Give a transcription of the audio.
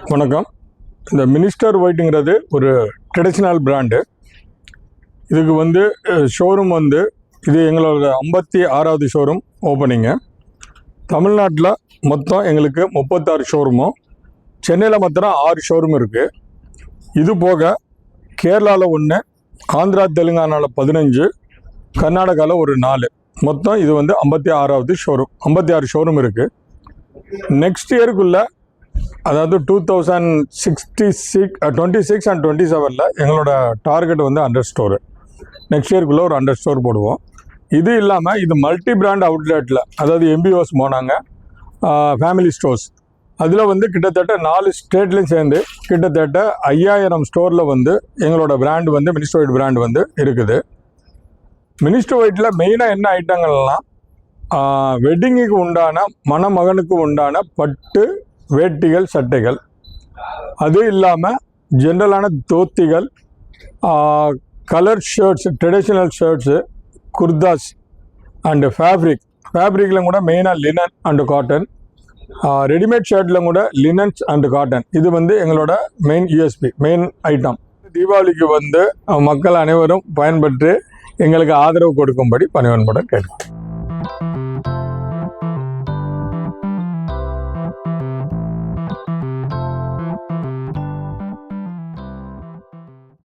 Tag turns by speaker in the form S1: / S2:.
S1: வணக்கம். இந்த மினிஸ்டர் ஒயிட்டுங்கிறது ஒரு ட்ரெடிஷ்னல் பிராண்டு. இதுக்கு ஷோரூம் இது எங்களோட 56வது ஷோரூம் ஓப்பனிங்கு. தமிழ்நாட்டில் மொத்தம் எங்களுக்கு 36 ஷோரூமும், சென்னையில் மாத்திரம் 6 ஷோரூம் இருக்குது. இது போக கேரளாவில் 1, ஆந்திரா தெலுங்கானாவில் 15, கர்நாடகாவில் ஒரு 4, மொத்தம் இது 56வது ஷோரூம். 56 ஷோரூம் இருக்குது. நெக்ஸ்ட் இயருக்குள்ளே, அதாவது 2026 அண்ட் 27 எங்களோட டார்கெட் 100 ஸ்டோரு. நெக்ஸ்ட் இயருக்குள்ளே ஒரு 100 ஸ்டோர் போடுவோம். இது இல்லாமல் இது மல்டி பிராண்ட் அவுட்லெட்டில், அதாவது MBOs போனாங்க, ஃபேமிலி ஸ்டோர்ஸ், அதில் கிட்டத்தட்ட 4 ஸ்டேட்லேயும் சேர்ந்து கிட்டத்தட்ட 5000 ஸ்டோரில் எங்களோட பிராண்டு மினிஸ்டர் ஒயிட் பிராண்டு இருக்குது. மினிஸ்டர் ஒயிட்டில் மெயினாக என்ன ஐட்டங்கள்லாம், வெட்டிங்குக்கு உண்டான, மணமகனுக்கு உண்டான பட்டு வேட்டிகள், சட்டைகள், அது இல்லாமல் ஜென்ரலான தோத்திகள், colour shirts, traditional shirts, kurtas and ஃபேப்ரிக்கில் கூட மெயினாக லினன் அண்டு காட்டன், ரெடிமேட் ஷர்ட்டில் கூட லினன்ஸ் அண்டு காட்டன். இது எங்களோட மெயின் USP, மெயின் ஐட்டம். தீபாவளிக்கு மக்கள் அனைவரும் பயன்பெற்று எங்களுக்கு ஆதரவு கொடுக்கும்படி பணிவன்புடன் கேட்கிறோம்.